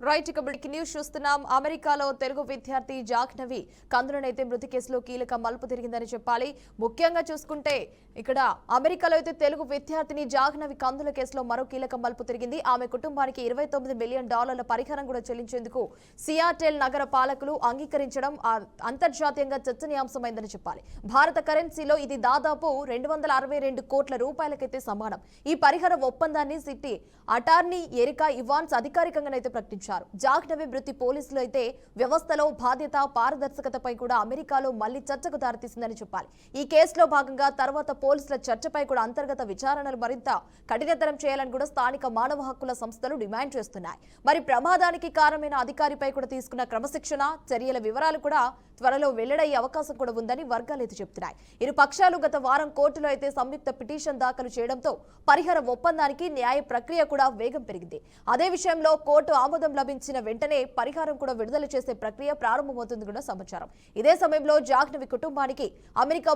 Right ఇక breaking news చూస్తున్నాం. అమెరికాలో తెలుగు విద్యార్థి జాహ్నవి కందులనైతే మృతి కేసులో కీలక మలుపు తిరిగిందని చెప్పాలి. ముఖ్యంగా చూసుకుంటే ఇక్కడ అమెరికాలో అయితే తెలుగు విద్యార్థిని జాహ్నవి కందుల కేసులో మరో కీలక మలుపు తిరిగింది. ఆమె కుటుంబానికి $29 మిలియన్ పరిహారం కూడా చెల్లించేందుకు సియాటెల్ నగర పాలకులు అంగీకరించడం అంతర్జాతీయంగా చర్చనీయాంశమైందని చెప్పాలి. భారత కరెన్సీలో ఇది దాదాపు 262 కోట్ల రూపాయలకైతే సమానం. ఈ పరిహార ఒప్పందాన్ని సిటీ అటార్నీ ఎరికా ఇవాన్స్ అధికారికంగానైతే ప్రకటించారు. జాహ్నవి మృతి పోలీసులు అయితే వ్యవస్థలో బాధ్యత పారదర్శకతపై కూడా అమెరికాలో మళ్లీ చర్చకు దారితీసిందని చెప్పాలి. ఈ కేసులో భాగంగా తర్వాత పోలీసుల చర్చపై కూడా అంతర్గత విచారణలు మరింత కఠినతరం చేయాలని కూడా స్థానిక మానవ హక్కుల సంస్థలు డిమాండ్ చేస్తున్నాయి. మరి ప్రమాదానికి కారణమైన అధికారిపై కూడా తీసుకున్న క్రమశిక్షణ చర్యల వివరాలు కూడా త్వరలో వెల్లడయ్యే అవకాశం కూడా ఉందని వర్గాలైతే చెబుతున్నాయి. ఇరు పక్షాలు గత వారం కోర్టులో అయితే సంయుక్త పిటిషన్ దాఖలు చేయడంతో పరిహార ఒప్పందానికి న్యాయ ప్రక్రియ కూడా వేగం పెరిగింది. అదే విషయంలో కోర్టు ఆమోదం లభించిన వెంటనే పరిహారం కూడా విడుదల చేసే ప్రక్రియ ప్రారంభమవుతుంది కూడా సమాచారం. ఇదే సమయంలో జాహ్నవి కుటుంబానికి అమెరికా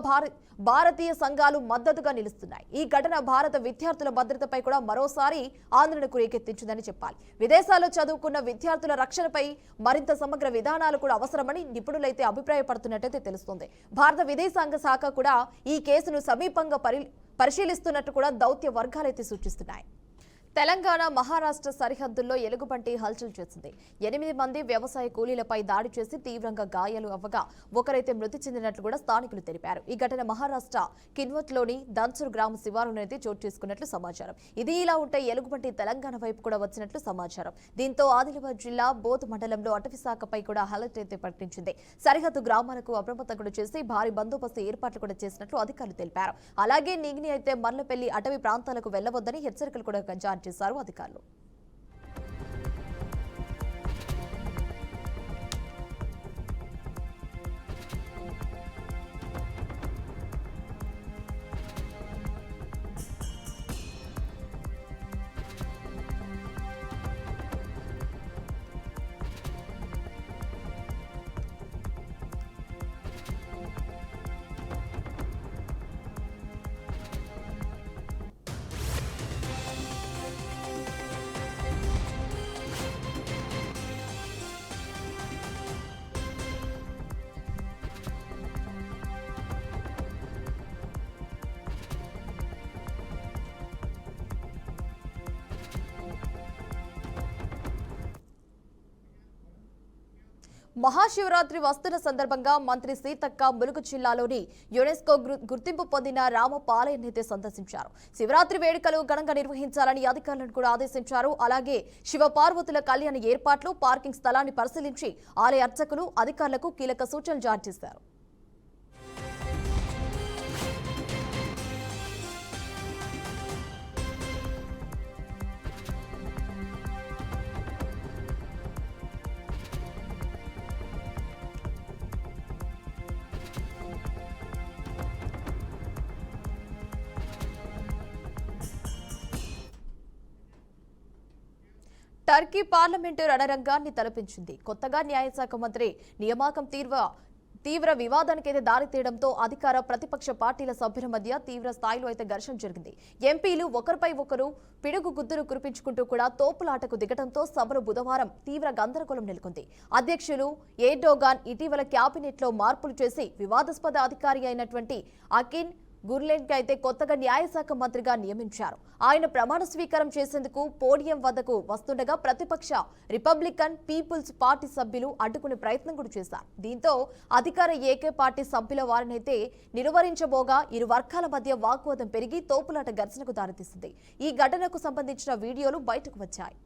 భారతీయ సంఘాలు మద్దతుగా నిలుస్తున్నాయి. ఈ ఘటన భారత విద్యార్థుల భద్రతపై కూడా మరోసారి ఆందోళనకు రేకెత్తించిందని చెప్పాలి. విదేశాల్లో చదువుకున్న విద్యార్థుల రక్షణపై మరింత సమగ్ర విధానాలు కూడా అవసరమని నిపుణులైతే అభిప్రాయపడుతున్నట్టయితే తెలుస్తోంది. భారత విదేశాంగ శాఖ కూడా ఈ కేసును సమీపంగా పరిశీలిస్తున్నట్టు కూడా దౌత్య వర్గాలైతే సూచిస్తున్నాయి. తెలంగాణ మహారాష్ట్ర సరిహద్దుల్లో ఎలుగుబంటి హల్చల్ చేసింది. 8 మంది వ్యవసాయ కూలీలపై దాడి చేసి తీవ్రంగా గాయాలు అవ్వగా ఒకరైతే మృతి చెందినట్లు కూడా స్థానికులు తెలిపారు. ఈ ఘటన మహారాష్ట్ర కిన్వత్లోని దన్సూర్ గ్రామ శివారునైతే చోటు చేసుకున్నట్లు సమాచారం. ఇది ఇలా ఉంటే ఎలుగుబంటి తెలంగాణ వైపు కూడా వచ్చినట్లు సమాచారం. దీంతో ఆదిలాబాద్ జిల్లా బోధ్ మండలంలో అటవీ శాఖపై కూడా అలర్ట్ అయితే ప్రకటించింది. సరిహద్దు గ్రామాలకు అప్రమత్తం కూడా చేసి భారీ బందోబస్తు ఏర్పాట్లు కూడా చేసినట్లు అధికారులు తెలిపారు. అలాగే నిగిని అయితే మర్లపల్లి అటవీ ప్రాంతాలకు వెళ్లవద్దని హెచ్చరికలు కూడా జారీ చేశారు అధికారులు. మహాశివరాత్రి వస్తున్న సందర్భంగా మంత్రి సీతక్క ములుగు జిల్లాలోని యునెస్కో గుర్తింపు పొందిన రామపాలయాన్ని సందర్శించారు. శివరాత్రి వేడుకలు ఘనంగా నిర్వహించాలని అధికారులను కూడా ఆదేశించారు. అలాగే శివపార్వతుల కళ్యాణ ఏర్పాట్లు పార్కింగ్ స్థలాన్ని పరిశీలించి ఆలయ అర్చకులు అధికారులకు కీలక సూచనలు జారీ చేశారు. టర్కీ పార్లమెంటు రణరంగాన్ని తలపించింది. కొత్తగా న్యాయశాఖ మంత్రి నియామకం తీవ్ర వివాదానికైతే దారితీయడంతో అధికార ప్రతిపక్ష పార్టీల సభ్యుల మధ్య తీవ్ర స్థాయిలో అయితే ఘర్షణ జరిగింది. ఎంపీలు ఒకరిపై ఒకరు పిడుగు గుద్దులు కురిపించుకుంటూ కూడా తోపులాటకు దిగడంతో సభలో బుధవారం తీవ్ర గందరగోళం నెలకొంది. అధ్యక్షులు ఎర్డోగాన్ ఇటీవల క్యాబినెట్లో మార్పులు చేసి వివాదాస్పద అధికారి అయినటువంటి అకిన్ గుర్లెన్కి అయితే కొత్తగా న్యాయశాఖ మంత్రిగా నియమించారు. ఆయన ప్రమాణ స్వీకారం చేసేందుకు పోడియం వద్దకు వస్తుండగా ప్రతిపక్ష రిపబ్లికన్ పీపుల్స్ పార్టీ సభ్యులు అడ్డుకునే ప్రయత్నం కూడా చేశారు. దీంతో అధికార ఏకే పార్టీ సభ్యుల వారినైతే నిలువరించబోగా ఇరు వర్గాల మధ్య వాగ్వాదం పెరిగి తోపులాట ఘర్షణకు దారితీసింది. ఈ ఘటనకు సంబంధించిన వీడియోలు బయటకు వచ్చాయి.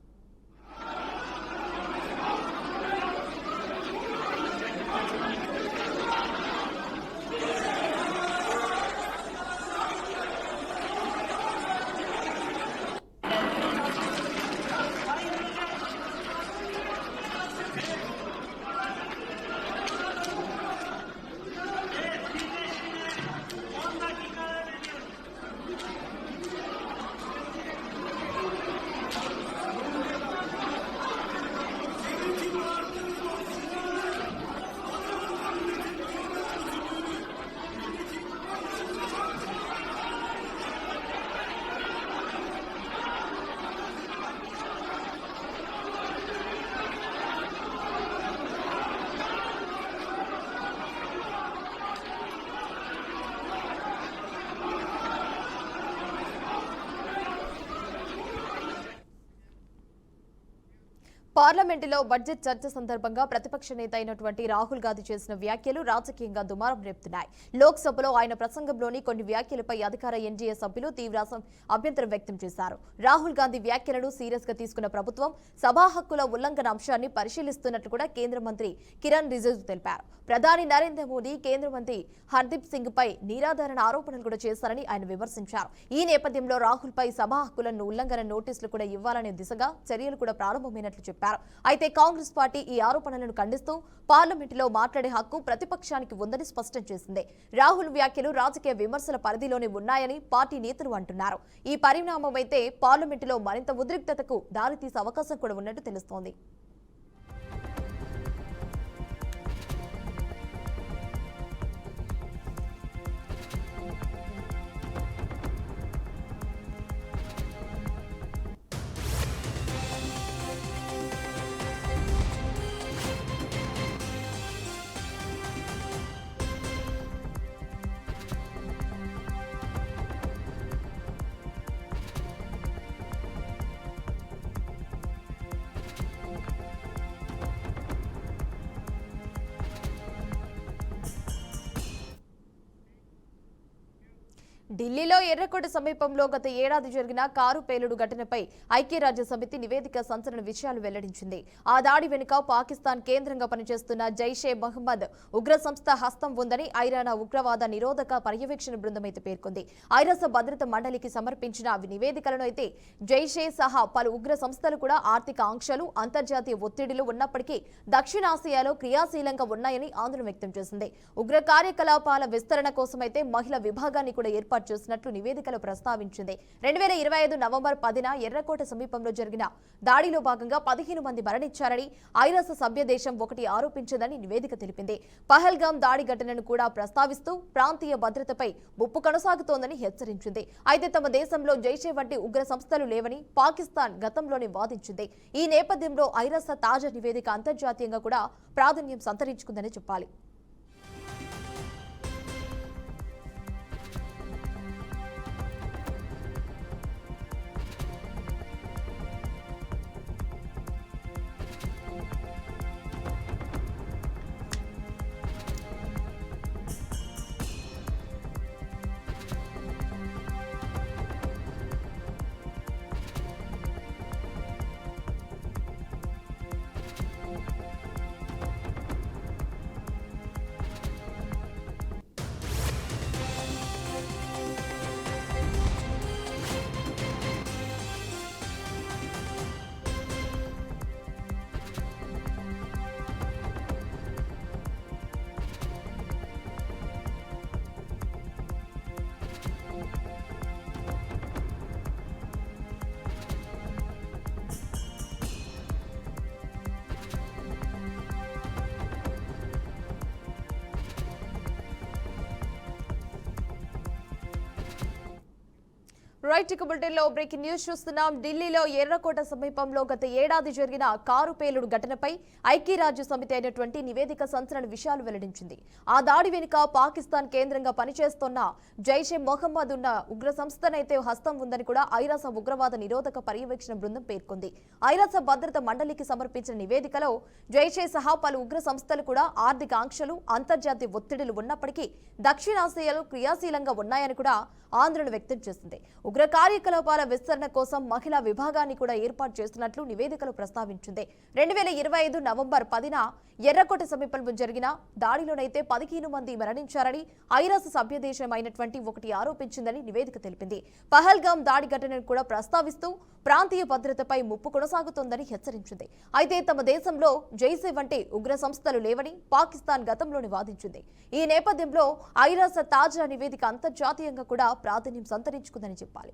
పార్లమెంటులో బడ్జెట్ చర్చ సందర్భంగా ప్రతిపక్ష నేత అయినటువంటి రాహుల్ గాంధీ చేసిన వ్యాఖ్యలు రాజకీయంగా దుమారం రేపుతున్నాయి. లోక్సభలో ఆయన ప్రసంగంలోని కొన్ని వ్యాఖ్యలపై అధికార ఎన్డీఏ సభ్యులు తీవ్ర అభ్యంతరం వ్యక్తం చేశారు. రాహుల్ గాంధీ వ్యాఖ్యలను సీరియస్ గా తీసుకున్న ప్రభుత్వం సభా హక్కుల ఉల్లంఘన అంశాన్ని పరిశీలిస్తున్నట్లు కూడా కేంద్ర మంత్రి కిరణ్ రిజిజు తెలిపారు. ప్రధాని నరేంద్ర మోదీ కేంద్ర మంత్రి హర్దీప్ సింగ్ పై నిరాధారణ ఆరోపణలు కూడా చేశారని ఆయన విమర్శించారు. ఈ నేపథ్యంలో రాహుల్ పై సభా హక్కులను ఉల్లంఘన నోటీసులు కూడా ఇవ్వాలనే దిశగా చర్యలు కూడా ప్రారంభమైనట్లు చెప్పారు. అయితే కాంగ్రెస్ పార్టీ ఈ ఆరోపణలను ఖండిస్తూ పార్లమెంటులో మాట్లాడే హక్కు ప్రతిపక్షానికి ఉందని స్పష్టం చేసింది. రాహుల్ వ్యాఖ్యలు రాజకీయ విమర్శల పరిధిలోనే ఉన్నాయని పార్టీ నేతలు అంటున్నారు. ఈ పరిణామం అయితే పార్లమెంటులో మరింత ఉద్రిక్తతకు దారితీసే అవకాశం కూడా ఉన్నట్టు తెలుస్తోంది. ఢిల్లీలో ఎర్రకోట సమీపంలో గత ఏడాది జరిగిన కారు పేలుడు ఘటనపై ఐక్యరాజ్య సమితి నివేదిక సంచలన విషయాలు వెల్లడించింది. ఆ దాడి వెనుక పాకిస్తాన్ కేంద్రంగా పనిచేస్తున్న జైషే మహమ్మద్ ఉగ్ర సంస్థ హస్తం ఉందని ఐరానా ఉగ్రవాద నిరోధక పర్యవేక్షణ బృందం అయితే పేర్కొంది. ఐరాస భద్రత మండలికి సమర్పించిన నివేదికలను అయితే జైషే సహా పలు ఉగ్ర సంస్థలు కూడా ఆర్థిక ఆంక్షలు, అంతర్జాతీయ ఒత్తిడిలు ఉన్నప్పటికీ దక్షిణాసియాలో క్రియాశీలంగా ఉన్నాయని ఆందోళన వ్యక్తం చేసింది. ఉగ్ర కార్యకలాపాల విస్తరణ కోసమైతే మహిళా విభాగాన్ని కూడా ఏర్పాటు చేసినట్లు నివేదికలో ప్రస్తావించింది. 2025 నవంబర్ 10న ఎర్రకోట సమీపంలో జరిగిన దాడిలో భాగంగా 15 మంది మరణించారని ఐరాస సభ్య దేశం ఒకటి ఆరోపించిందని నివేదిక తెలిపింది. పహల్గాం దాడి ఘటనను కూడా ప్రస్తావిస్తూ ప్రాంతీయ భద్రతపై ముప్పు కొనసాగుతోందని హెచ్చరించింది. అయితే తమ దేశంలో జైషే వంటి ఉగ్ర సంస్థలు లేవని పాకిస్తాన్ గతంలోనే వాదించింది. ఈ నేపథ్యంలో ఐరాస తాజా నివేదిక అంతర్జాతీయంగా కూడా ప్రాధాన్యం సంతరించుకుందని చెప్పాలి. రైట్, ఇక బులెటిన్లో బ్రేకింగ్ న్యూస్ చూస్తున్నాం. ఢిల్లీలో ఎర్రకోట సమీపంలో గత ఏడాది జరిగిన కారు పేలుడు ఘటనపై ఐక్యరాజ్య సమితి అయినటువంటి నివేదిక సంచలన విషయాలు వెల్లడించింది. ఆ దాడి వెనుక పాకిస్తాన్ కేంద్రంగా పనిచేస్తున్న జైషే మొహమ్మద్ ఉన్న ఉగ్ర సంస్థనైతే హస్తం ఉందని కూడా ఐరాస ఉగ్రవాద నిరోధక పర్యవేక్షణ బృందం పేర్కొంది. ఐరాస భద్రత మండలికి సమర్పించిన నివేదికలో జైషే సహా పలు ఉగ్ర సంస్థలు కూడా ఆర్థిక ఆంక్షలు, అంతర్జాతీయ ఒత్తిడిలు ఉన్నప్పటికీ దక్షిణాసియాలో క్రియాశీలంగా ఉన్నాయని కూడా ఆందోళన వ్యక్తం చేసింది. ఉగ్ర కార్యకలాపాల విస్తరణ కోసం మహిళా విభాగాన్ని కూడా ఏర్పాటు చేస్తున్నట్లు నివేదికలో ప్రస్తావించింది. 2025 నవంబర్ 10న ఎర్రకోట సమీపంలో జరిగిన దాడిలోనైతే 15 మంది మరణించారని ఐరాస సభ్య దేశం అయినటువంటి ఒకటి ఆరోపించిందని నివేదిక తెలిపింది. పహల్గాం దాడి ఘటనను కూడా ప్రస్తావిస్తూ ప్రాంతీయ భద్రతపై ముప్పు కొనసాగుతోందని హెచ్చరించింది. అయితే తమ దేశంలో జైసే వంటి ఉగ్ర సంస్థలు లేవని పాకిస్తాన్ గతంలోనే వాదించింది. ఈ నేపథ్యంలో ఐరాస తాజా నివేదిక అంతర్జాతీయంగా కూడా ప్రాధాన్యం సంతరించుకుందని చెప్పాలి.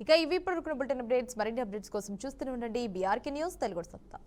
ఇక ఇవి ఇప్పుడు బులెటిన్ అప్డేట్స్. మరిన్ని అప్డేట్స్ కోసం చూస్తూనే ఉండండి బీఆర్కే న్యూస్ తెలుగు సత్తా.